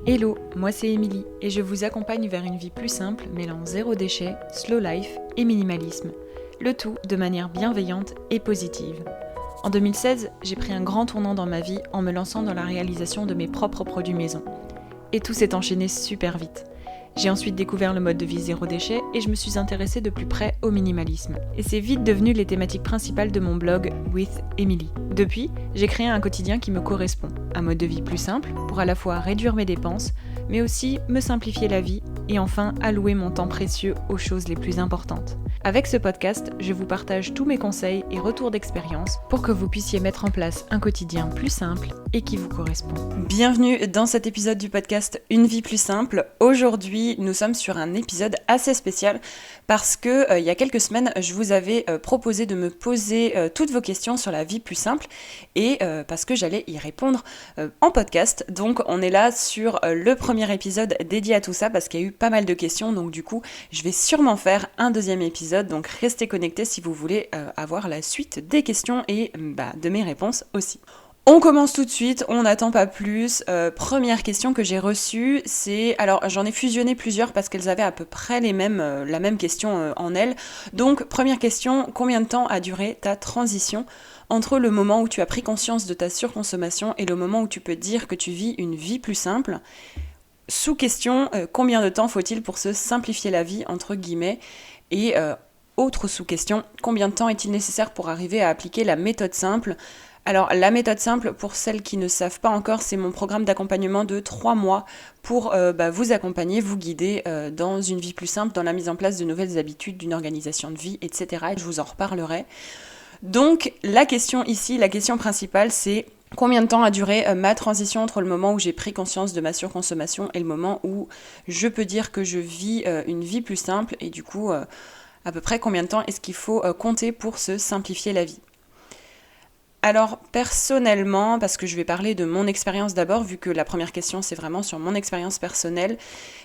Hello, moi c'est Émilie et je vous accompagne vers une vie plus simple mêlant zéro déchet, slow life et minimalisme. Le tout de manière bienveillante et positive. En 2016, j'ai pris un grand tournant dans ma vie en me lançant dans la réalisation de mes propres produits maison. Et tout s'est enchaîné super vite. J'ai ensuite découvert le mode de vie zéro déchet et je me suis intéressée de plus près au minimalisme. Et c'est vite devenu les thématiques principales de mon blog With Emily. Depuis, j'ai créé un quotidien qui me correspond. Un mode de vie plus simple pour à la fois réduire mes dépenses, mais aussi me simplifier la vie et enfin allouer mon temps précieux aux choses les plus importantes. Avec ce podcast, je vous partage tous mes conseils et retours d'expérience pour que vous puissiez mettre en place un quotidien plus simple et qui vous correspond. Bienvenue dans cet épisode du podcast Une vie plus simple. Aujourd'hui, nous sommes sur un épisode assez spécial parce que il y a quelques semaines, je vous avais proposé de me poser toutes vos questions sur la vie plus simple et parce que j'allais y répondre en podcast. Donc on est là sur le premier épisode dédié à tout ça parce qu'il y a eu pas mal de questions. Donc du coup, je vais sûrement faire un deuxième épisode. Donc restez connectés si vous voulez avoir la suite des questions et de mes réponses aussi. On commence tout de suite, on n'attend pas plus. Première question que j'ai reçue, c'est... Alors, j'en ai fusionné plusieurs parce qu'elles avaient à peu près la même question en elles. Donc, première question, combien de temps a duré ta transition entre le moment où tu as pris conscience de ta surconsommation et le moment où tu peux dire que tu vis une vie plus simple ? Sous-question, combien de temps faut-il pour se simplifier la vie, entre guillemets ? Et autre sous-question, combien de temps est-il nécessaire pour arriver à appliquer la méthode simple ? Alors, la méthode simple, pour celles qui ne savent pas encore, c'est mon programme d'accompagnement de 3 mois pour vous accompagner, vous guider dans une vie plus simple, dans la mise en place de nouvelles habitudes, d'une organisation de vie, etc. Et je vous en reparlerai. Donc, la question ici, la question principale, c'est combien de temps a duré ma transition entre le moment où j'ai pris conscience de ma surconsommation et le moment où je peux dire que je vis une vie plus simple et du coup, à peu près combien de temps est-ce qu'il faut compter pour se simplifier la vie ? Alors personnellement, parce que je vais parler de mon expérience d'abord, vu que la première question c'est vraiment sur mon expérience personnelle,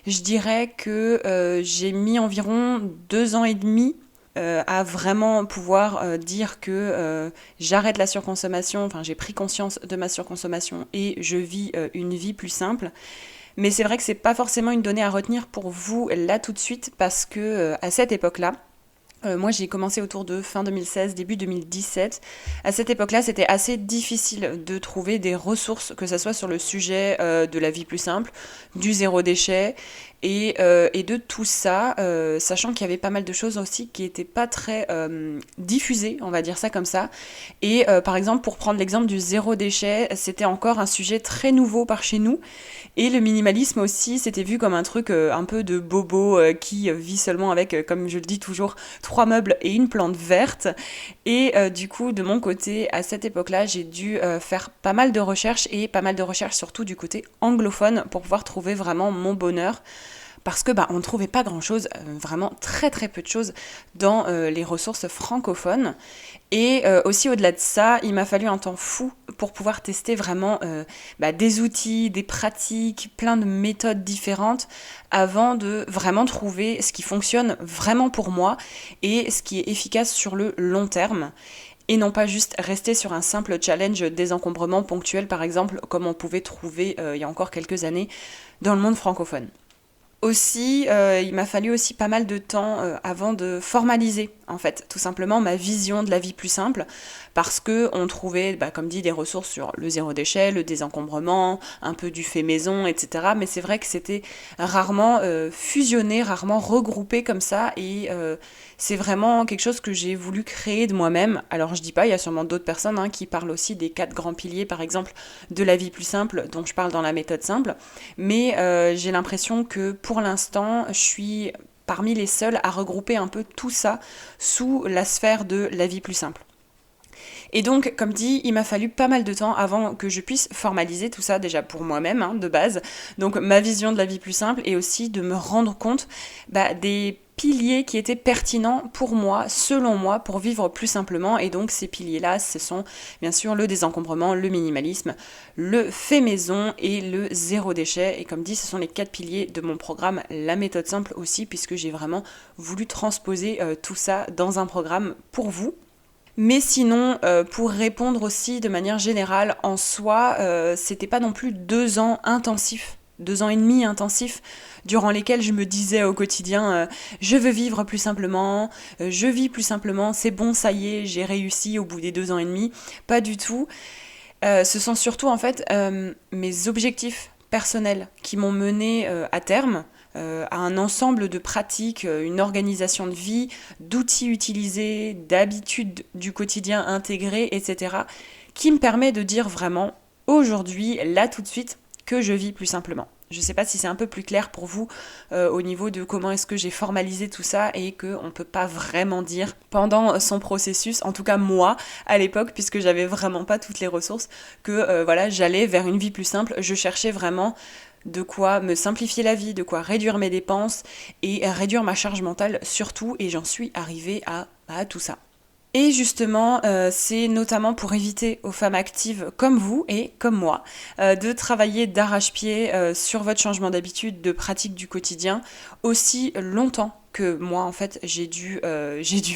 je dirais que j'ai mis environ 2 ans et demi à vraiment pouvoir dire que j'arrête la surconsommation, enfin j'ai pris conscience de ma surconsommation et je vis une vie plus simple. Mais c'est vrai que c'est pas forcément une donnée à retenir pour vous là tout de suite, parce que à cette époque-là, moi, j'ai commencé autour de fin 2016, début 2017. À cette époque-là, c'était assez difficile de trouver des ressources, que ce soit sur le sujet de la vie plus simple, du zéro déchet et de tout ça, sachant qu'il y avait pas mal de choses aussi qui n'étaient pas très diffusées, on va dire ça comme ça. Et par exemple, pour prendre l'exemple du zéro déchet, c'était encore un sujet très nouveau par chez nous. Et le minimalisme aussi, c'était vu comme un truc un peu de bobo qui vit seulement avec, comme je le dis toujours, 3 meubles et une plante verte. Et du coup, de mon côté, à cette époque-là, j'ai dû faire pas mal de recherches et pas mal de recherches surtout du côté anglophone pour pouvoir trouver vraiment mon bonheur. Parce que on ne trouvait pas grand-chose, vraiment très très peu de choses dans les ressources francophones. Et aussi au-delà de ça, il m'a fallu un temps fou pour pouvoir tester vraiment des outils, des pratiques, plein de méthodes différentes avant de vraiment trouver ce qui fonctionne vraiment pour moi et ce qui est efficace sur le long terme. Et non pas juste rester sur un simple challenge désencombrement ponctuel, par exemple, comme on pouvait trouver il y a encore quelques années dans le monde francophone. Aussi, il m'a fallu aussi pas mal de temps avant de formaliser, en fait, tout simplement ma vision de la vie plus simple, parce que on trouvait, comme dit, des ressources sur le zéro déchet, le désencombrement, un peu du fait maison, etc. Mais c'est vrai que c'était rarement fusionné, rarement regroupé comme ça, et c'est vraiment quelque chose que j'ai voulu créer de moi-même. Alors je dis pas, il y a sûrement d'autres personnes qui parlent aussi des 4 grands piliers, par exemple, de la vie plus simple, dont je parle dans la méthode simple, mais j'ai l'impression que pour l'instant, je suis parmi les seuls à regrouper un peu tout ça sous la sphère de la vie plus simple. Et donc, comme dit, il m'a fallu pas mal de temps avant que je puisse formaliser tout ça, déjà pour moi-même, de base. Donc, ma vision de la vie plus simple et aussi de me rendre compte des piliers qui étaient pertinents pour moi, selon moi, pour vivre plus simplement. Et donc, ces piliers-là, ce sont bien sûr le désencombrement, le minimalisme, le fait maison et le zéro déchet. Et comme dit, ce sont les 4 piliers de mon programme La méthode simple aussi, puisque j'ai vraiment voulu transposer tout ça dans un programme pour vous. Mais sinon, pour répondre aussi de manière générale, en soi, c'était pas non plus 2 ans intensifs 2 ans et demi intensifs durant lesquels je me disais au quotidien je veux vivre plus simplement, je vis plus simplement, c'est bon, ça y est, j'ai réussi au bout des 2 ans et demi. Pas du tout. Ce sont surtout en fait mes objectifs personnels qui m'ont mené à terme à un ensemble de pratiques, une organisation de vie, d'outils utilisés, d'habitudes du quotidien intégrées, etc., qui me permet de dire vraiment aujourd'hui, là tout de suite, que je vis plus simplement. Je ne sais pas si c'est un peu plus clair pour vous au niveau de comment est-ce que j'ai formalisé tout ça et qu'on ne peut pas vraiment dire pendant son processus, en tout cas moi à l'époque, puisque j'avais vraiment pas toutes les ressources, que voilà, j'allais vers une vie plus simple. Je cherchais vraiment de quoi me simplifier la vie, de quoi réduire mes dépenses et réduire ma charge mentale surtout, et j'en suis arrivée à tout ça. Et justement, c'est notamment pour éviter aux femmes actives comme vous et comme moi de travailler d'arrache-pied sur votre changement d'habitude, de pratique du quotidien aussi longtemps que moi en fait j'ai dû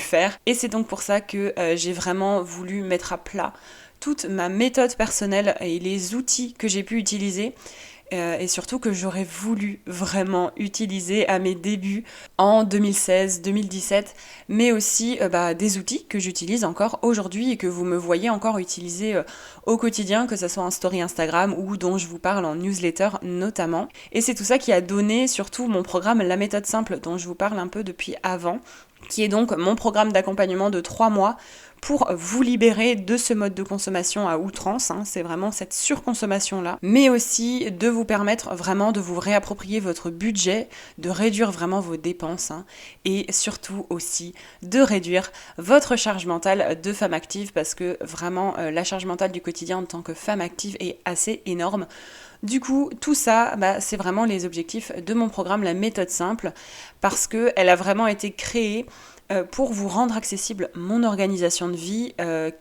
faire. Et c'est donc pour ça que j'ai vraiment voulu mettre à plat toute ma méthode personnelle et les outils que j'ai pu utiliser. Et surtout que j'aurais voulu vraiment utiliser à mes débuts en 2016-2017, mais aussi des outils que j'utilise encore aujourd'hui et que vous me voyez encore utiliser au quotidien, que ce soit en story Instagram ou dont je vous parle en newsletter notamment. Et c'est tout ça qui a donné surtout mon programme La méthode simple dont je vous parle un peu depuis avant, qui est donc mon programme d'accompagnement de 3 mois pour vous libérer de ce mode de consommation à outrance, c'est vraiment cette surconsommation-là, mais aussi de vous permettre vraiment de vous réapproprier votre budget, de réduire vraiment vos dépenses, et surtout aussi de réduire votre charge mentale de femme active, parce que vraiment la charge mentale du quotidien en tant que femme active est assez énorme. Du coup, tout ça, c'est vraiment les objectifs de mon programme La méthode simple, parce qu'elle a vraiment été créée pour vous rendre accessible mon organisation de vie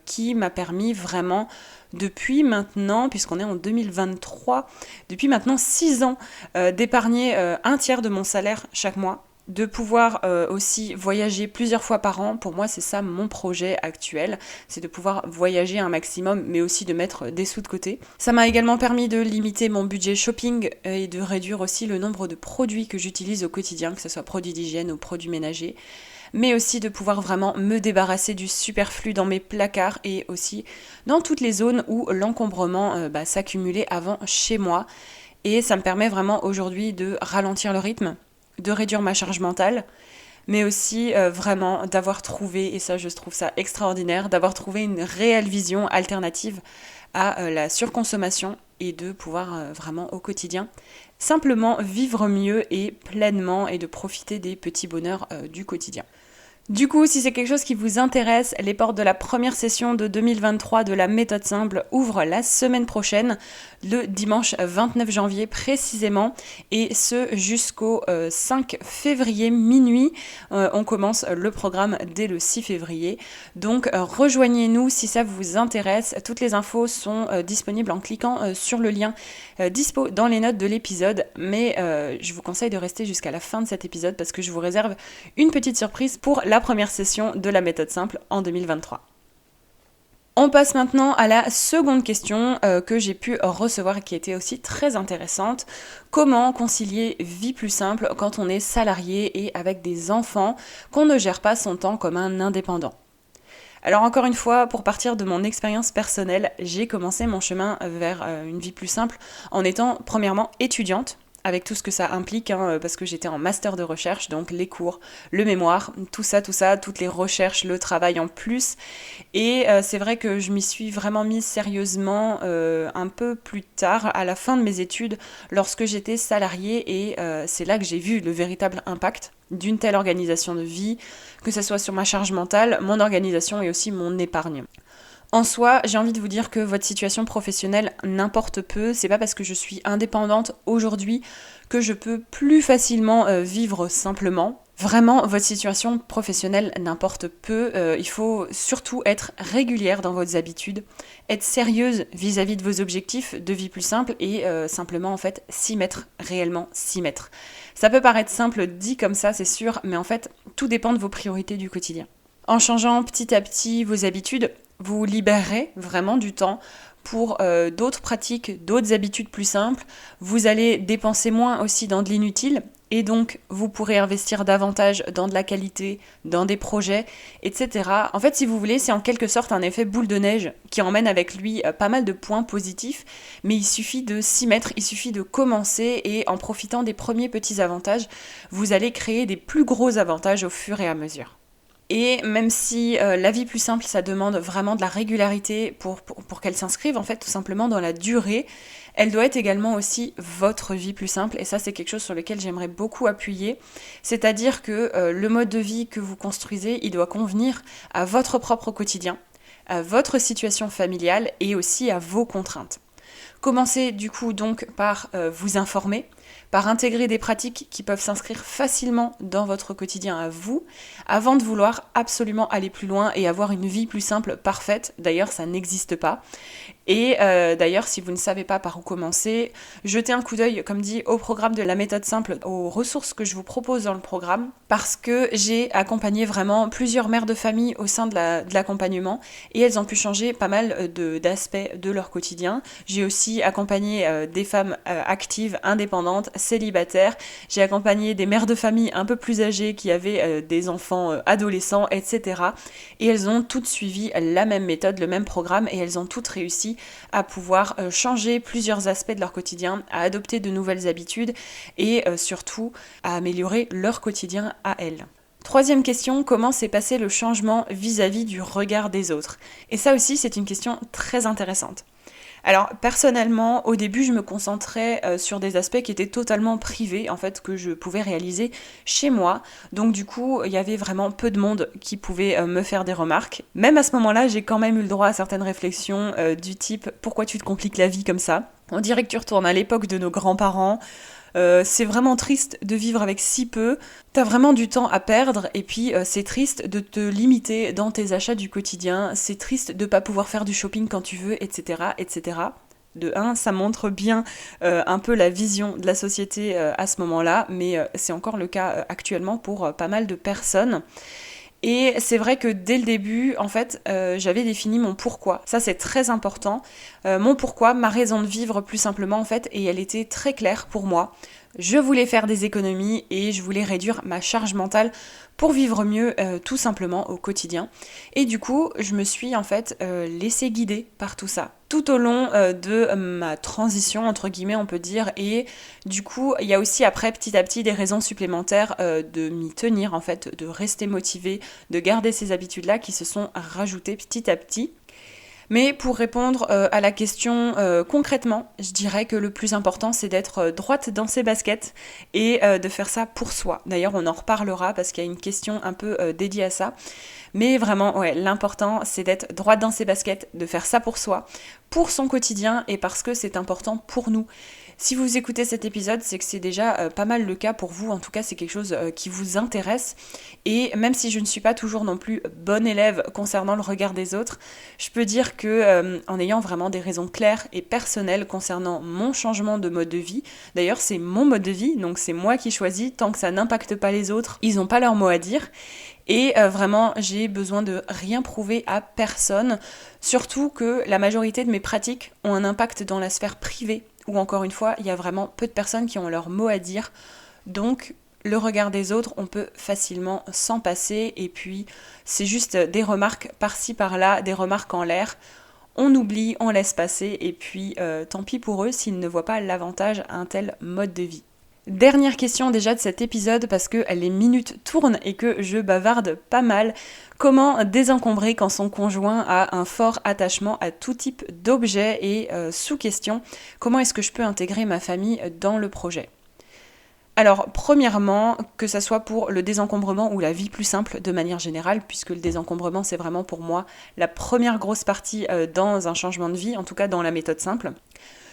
qui m'a permis vraiment depuis maintenant, puisqu'on est en 2023, depuis maintenant 6 ans, d'épargner un tiers de mon salaire chaque mois, de pouvoir aussi voyager plusieurs fois par an. Pour moi, c'est ça mon projet actuel, c'est de pouvoir voyager un maximum, mais aussi de mettre des sous de côté. Ça m'a également permis de limiter mon budget shopping et de réduire aussi le nombre de produits que j'utilise au quotidien, que ce soit produits d'hygiène ou produits ménagers, mais aussi de pouvoir vraiment me débarrasser du superflu dans mes placards et aussi dans toutes les zones où l'encombrement s'accumulait avant chez moi. Et ça me permet vraiment aujourd'hui de ralentir le rythme, de réduire ma charge mentale, mais aussi vraiment d'avoir trouvé, et ça je trouve ça extraordinaire, d'avoir trouvé une réelle vision alternative à la surconsommation et de pouvoir vraiment au quotidien simplement vivre mieux et pleinement et de profiter des petits bonheurs du quotidien. Du coup, si c'est quelque chose qui vous intéresse, les portes de la première session de 2023 de la méthode simple ouvrent la semaine prochaine, le dimanche 29 janvier précisément, et ce jusqu'au 5 février minuit. On commence le programme dès le 6 février. Donc rejoignez-nous si ça vous intéresse. Toutes les infos sont disponibles en cliquant sur le lien dispo dans les notes de l'épisode, mais je vous conseille de rester jusqu'à la fin de cet épisode parce que je vous réserve une petite surprise pour la première session de la méthode simple en 2023. On passe maintenant à la seconde question que j'ai pu recevoir et qui était aussi très intéressante. Comment concilier vie plus simple quand on est salarié et avec des enfants, qu'on ne gère pas son temps comme un indépendant ? Alors encore une fois, pour partir de mon expérience personnelle, j'ai commencé mon chemin vers une vie plus simple en étant premièrement étudiante, avec tout ce que ça implique, parce que j'étais en master de recherche, donc les cours, le mémoire, tout ça, toutes les recherches, le travail en plus. Et c'est vrai que je m'y suis vraiment mise sérieusement un peu plus tard, à la fin de mes études, lorsque j'étais salariée, et c'est là que j'ai vu le véritable impact d'une telle organisation de vie, que ce soit sur ma charge mentale, mon organisation et aussi mon épargne. En soi, j'ai envie de vous dire que votre situation professionnelle n'importe peu. C'est pas parce que je suis indépendante aujourd'hui que je peux plus facilement vivre simplement. Vraiment, votre situation professionnelle n'importe peu. Il faut surtout être régulière dans vos habitudes, être sérieuse vis-à-vis de vos objectifs de vie plus simple et simplement en fait s'y mettre, réellement s'y mettre. Ça peut paraître simple dit comme ça, c'est sûr, mais en fait, tout dépend de vos priorités du quotidien. En changeant petit à petit vos habitudes, vous libérerez vraiment du temps pour d'autres pratiques, d'autres habitudes plus simples. Vous allez dépenser moins aussi dans de l'inutile. Et donc, vous pourrez investir davantage dans de la qualité, dans des projets, etc. En fait, si vous voulez, c'est en quelque sorte un effet boule de neige qui emmène avec lui pas mal de points positifs, mais il suffit de s'y mettre, il suffit de commencer et en profitant des premiers petits avantages, vous allez créer des plus gros avantages au fur et à mesure. Et même si la vie plus simple, ça demande vraiment de la régularité pour qu'elle s'inscrive en fait tout simplement dans la durée, elle doit être également aussi votre vie plus simple. Et ça, c'est quelque chose sur lequel j'aimerais beaucoup appuyer. C'est-à-dire que le mode de vie que vous construisez, il doit convenir à votre propre quotidien, à votre situation familiale et aussi à vos contraintes. Commencez du coup donc par vous informer, par intégrer des pratiques qui peuvent s'inscrire facilement dans votre quotidien à vous, avant de vouloir absolument aller plus loin et avoir une vie plus simple, parfaite. D'ailleurs, ça n'existe pas. Et d'ailleurs, si vous ne savez pas par où commencer, jetez un coup d'œil, comme dit, au programme de la méthode simple, aux ressources que je vous propose dans le programme, parce que j'ai accompagné vraiment plusieurs mères de famille au sein de l'accompagnement, et elles ont pu changer pas mal d'aspects de leur quotidien. J'ai aussi accompagné des femmes actives, indépendantes, célibataires. J'ai accompagné des mères de famille un peu plus âgées qui avaient des enfants adolescents, etc. Et elles ont toutes suivi la même méthode, le même programme, et elles ont toutes réussi à pouvoir changer plusieurs aspects de leur quotidien, à adopter de nouvelles habitudes et surtout à améliorer leur quotidien à elles. Troisième question, comment s'est passé le changement vis-à-vis du regard des autres ? Et ça aussi, c'est une question très intéressante. Alors personnellement, au début, je me concentrais sur des aspects qui étaient totalement privés, en fait, que je pouvais réaliser chez moi. Donc du coup, il y avait vraiment peu de monde qui pouvait me faire des remarques. Même à ce moment-là, j'ai quand même eu le droit à certaines réflexions du type « Pourquoi tu te compliques la vie comme ça ?» On dirait que tu retournes à l'époque de nos grands-parents. C'est vraiment triste de vivre avec si peu, t'as vraiment du temps à perdre et puis c'est triste de te limiter dans tes achats du quotidien, c'est triste de pas pouvoir faire du shopping quand tu veux, etc. etc. De un, ça montre bien un peu la vision de la société à ce moment-là, mais c'est encore le cas actuellement pour pas mal de personnes. Et c'est vrai que dès le début, en fait, j'avais défini mon pourquoi. Ça, c'est très important. Mon pourquoi, ma raison de vivre plus simplement, en fait, et elle était très claire pour moi. Je voulais faire des économies et je voulais réduire ma charge mentale pour vivre mieux tout simplement au quotidien. Et du coup, je me suis en fait laissée guider par tout ça. Tout au long de ma transition, entre guillemets, on peut dire. Et du coup, il y a aussi après, petit à petit, des raisons supplémentaires de m'y tenir, en fait, de rester motivée, de garder ces habitudes-là qui se sont rajoutées petit à petit. Mais pour répondre à la question concrètement, je dirais que le plus important, c'est d'être droite dans ses baskets et de faire ça pour soi. D'ailleurs, on en reparlera parce qu'il y a une question un peu dédiée à ça. Mais vraiment, ouais, l'important, c'est d'être droite dans ses baskets, de faire ça pour soi, pour son quotidien et parce que c'est important pour nous. Si vous écoutez cet épisode, c'est que c'est déjà pas mal le cas pour vous. En tout cas, c'est quelque chose qui vous intéresse. Et même si je ne suis pas toujours non plus bonne élève concernant le regard des autres, je peux dire que en ayant vraiment des raisons claires et personnelles concernant mon changement de mode de vie, d'ailleurs c'est mon mode de vie, donc c'est moi qui choisis, tant que ça n'impacte pas les autres, ils n'ont pas leur mot à dire. Et vraiment, j'ai besoin de rien prouver à personne, surtout que la majorité de mes pratiques ont un impact dans la sphère privée, où encore une fois, il y a vraiment peu de personnes qui ont leur mot à dire. Donc, le regard des autres, on peut facilement s'en passer, et puis c'est juste des remarques par-ci par-là, des remarques en l'air. On oublie, on laisse passer, et puis tant pis pour eux s'ils ne voient pas l'avantage à un tel mode de vie. Dernière question déjà de cet épisode parce que les minutes tournent et que je bavarde pas mal. Comment désencombrer quand son conjoint a un fort attachement à tout type d'objet et sous question, comment est-ce que je peux intégrer ma famille dans le projet ? Alors, premièrement, que ça soit pour le désencombrement ou la vie plus simple de manière générale, puisque le désencombrement c'est vraiment pour moi la première grosse partie dans un changement de vie, en tout cas dans la méthode simple.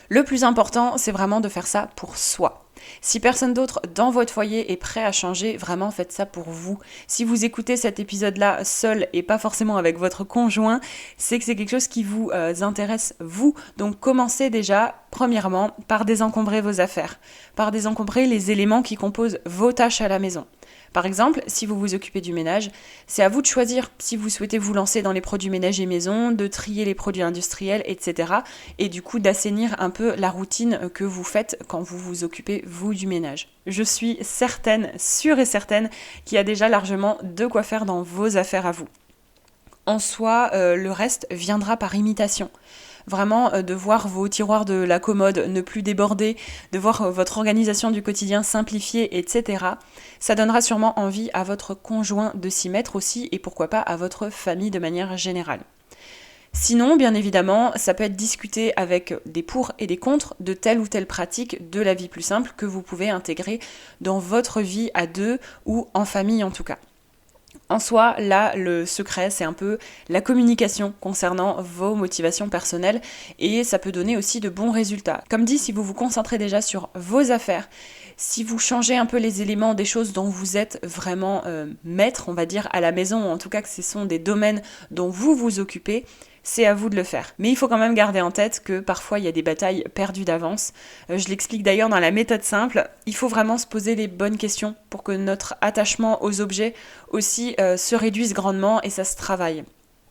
Le plus important, c'est vraiment de faire ça pour soi. Si personne d'autre dans votre foyer est prêt à changer, vraiment faites ça pour vous. Si vous écoutez cet épisode-là seul et pas forcément avec votre conjoint, c'est que c'est quelque chose qui vous intéresse vous. Donc commencez déjà, premièrement, par désencombrer vos affaires, par désencombrer les éléments qui composent vos tâches à la maison. Par exemple, si vous vous occupez du ménage, c'est à vous de choisir si vous souhaitez vous lancer dans les produits ménagers maison, de trier les produits industriels, etc. Et du coup d'assainir un peu la routine que vous faites quand vous vous occupez, vous, du ménage. Je suis certaine, sûre et certaine, qu'il y a déjà largement de quoi faire dans vos affaires à vous. En soi, le reste viendra par imitation. Vraiment, de voir vos tiroirs de la commode ne plus déborder, de voir votre organisation du quotidien simplifiée, etc. Ça donnera sûrement envie à votre conjoint de s'y mettre aussi, et pourquoi pas à votre famille de manière générale. Sinon, bien évidemment, ça peut être discuté avec des pour et des contre de telle ou telle pratique de la vie plus simple que vous pouvez intégrer dans votre vie à deux ou en famille en tout cas. En soi, là, le secret, c'est un peu la communication concernant vos motivations personnelles et ça peut donner aussi de bons résultats. Comme dit, si vous vous concentrez déjà sur vos affaires, si vous changez un peu les éléments des choses dont vous êtes vraiment maître, on va dire, à la maison, ou en tout cas que ce sont des domaines dont vous vous occupez, c'est à vous de le faire. Mais il faut quand même garder en tête que parfois il y a des batailles perdues d'avance. Je l'explique d'ailleurs dans la méthode simple. Il faut vraiment se poser les bonnes questions pour que notre attachement aux objets aussi se réduise grandement et ça se travaille.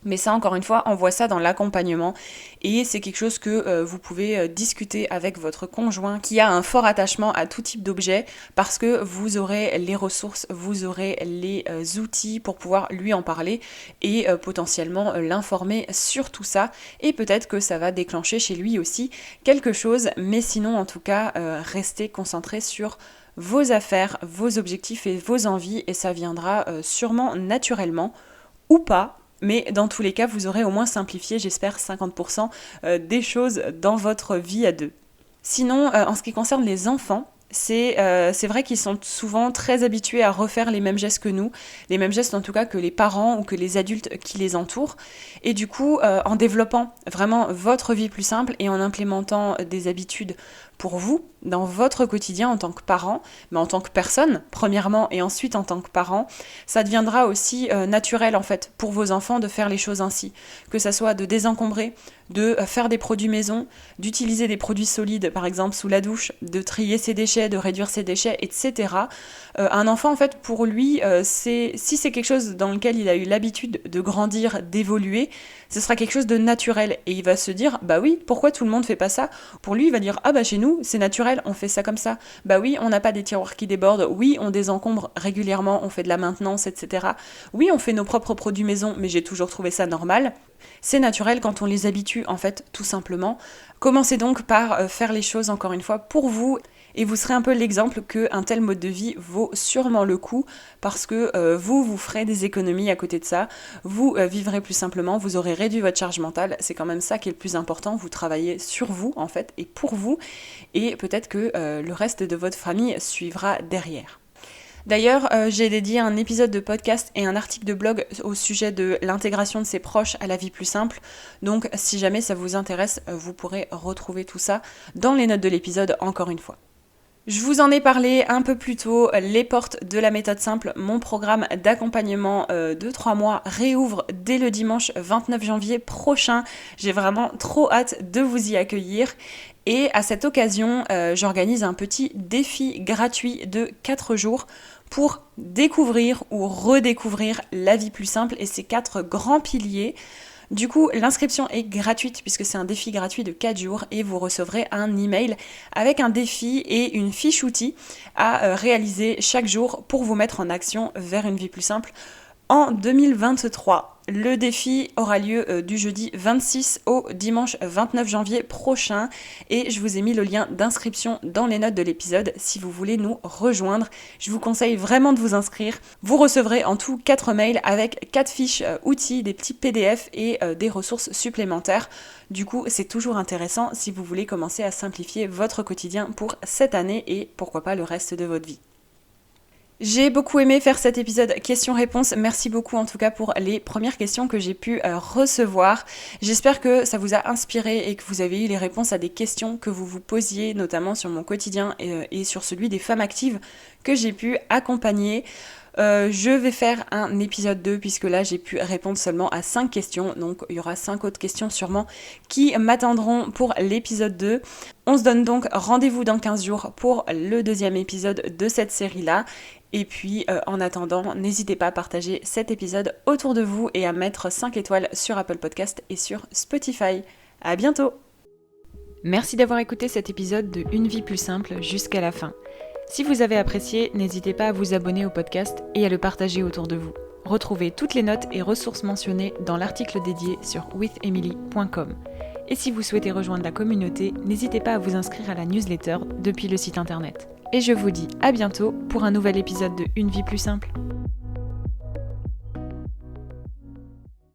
Mais ça, encore une fois, on voit ça dans l'accompagnement et c'est quelque chose que vous pouvez discuter avec votre conjoint qui a un fort attachement à tout type d'objet parce que vous aurez les ressources, vous aurez les outils pour pouvoir lui en parler et potentiellement l'informer sur tout ça et peut-être que ça va déclencher chez lui aussi quelque chose, mais sinon en tout cas restez concentré sur vos affaires, vos objectifs et vos envies et ça viendra sûrement naturellement ou pas. Mais dans tous les cas, vous aurez au moins simplifié, j'espère, 50% des choses dans votre vie à deux. Sinon, en ce qui concerne les enfants, c'est vrai qu'ils sont souvent très habitués à refaire les mêmes gestes que nous, les mêmes gestes en tout cas que les parents ou que les adultes qui les entourent. Et du coup, en développant vraiment votre vie plus simple et en implémentant des habitudes pour vous, dans votre quotidien en tant que parent, mais en tant que personne, premièrement, et ensuite en tant que parent, ça deviendra aussi naturel en fait pour vos enfants de faire les choses ainsi. Que ça soit de désencombrer, de faire des produits maison, d'utiliser des produits solides, par exemple sous la douche, de trier ses déchets, de réduire ses déchets, etc. Un enfant, en fait, pour lui, si c'est quelque chose dans lequel il a eu l'habitude de grandir, d'évoluer, ce sera quelque chose de naturel. Et il va se dire, bah oui, pourquoi tout le monde fait pas ça ? Pour lui, il va dire, ah bah chez nous, c'est naturel, on fait ça comme ça. Bah oui, on n'a pas des tiroirs qui débordent, oui, on désencombre régulièrement, on fait de la maintenance, etc. Oui, on fait nos propres produits maison, mais j'ai toujours trouvé ça normal. C'est naturel quand on les habitue, en fait, tout simplement. Commencez donc par faire les choses, encore une fois, pour vous. Et vous serez un peu l'exemple qu'un tel mode de vie vaut sûrement le coup parce que vous ferez des économies à côté de ça, vous vivrez plus simplement, vous aurez réduit votre charge mentale, c'est quand même ça qui est le plus important, vous travaillez sur vous en fait et pour vous et peut-être que le reste de votre famille suivra derrière. D'ailleurs, j'ai dédié un épisode de podcast et un article de blog au sujet de l'intégration de ses proches à la vie plus simple. Donc, si jamais ça vous intéresse, vous pourrez retrouver tout ça dans les notes de l'épisode encore une fois. Je vous en ai parlé un peu plus tôt, les portes de la méthode simple, mon programme d'accompagnement de 3 mois réouvre dès le dimanche 29 janvier prochain. J'ai vraiment trop hâte de vous y accueillir. Et à cette occasion, j'organise un petit défi gratuit de 4 jours pour découvrir ou redécouvrir la vie plus simple et ses 4 grands piliers. Du coup, l'inscription est gratuite puisque c'est un défi gratuit de 4 jours et vous recevrez un email avec un défi et une fiche outil à réaliser chaque jour pour vous mettre en action vers une vie plus simple en 2023. Le défi aura lieu du jeudi 26 au dimanche 29 janvier prochain et je vous ai mis le lien d'inscription dans les notes de l'épisode si vous voulez nous rejoindre. Je vous conseille vraiment de vous inscrire. Vous recevrez en tout 4 mails avec 4 fiches outils, des petits PDF et des ressources supplémentaires. Du coup, c'est toujours intéressant si vous voulez commencer à simplifier votre quotidien pour cette année et pourquoi pas le reste de votre vie. J'ai beaucoup aimé faire cet épisode questions-réponses. Merci beaucoup en tout cas pour les premières questions que j'ai pu recevoir. J'espère que ça vous a inspiré et que vous avez eu les réponses à des questions que vous vous posiez, notamment sur mon quotidien et sur celui des femmes actives que j'ai pu accompagner. Je vais faire un épisode 2 puisque là j'ai pu répondre seulement à 5 questions, donc il y aura 5 autres questions sûrement qui m'attendront pour l'épisode 2. On se donne donc rendez-vous dans 15 jours pour le deuxième épisode de cette série-là. Et puis en attendant, n'hésitez pas à partager cet épisode autour de vous et à mettre 5 étoiles sur Apple Podcast et sur Spotify. À bientôt! Merci d'avoir écouté cet épisode de Une vie plus simple jusqu'à la fin. Si vous avez apprécié, n'hésitez pas à vous abonner au podcast et à le partager autour de vous. Retrouvez toutes les notes et ressources mentionnées dans l'article dédié sur withemily.com. Et si vous souhaitez rejoindre la communauté, n'hésitez pas à vous inscrire à la newsletter depuis le site internet. Et je vous dis à bientôt pour un nouvel épisode de Une vie plus simple.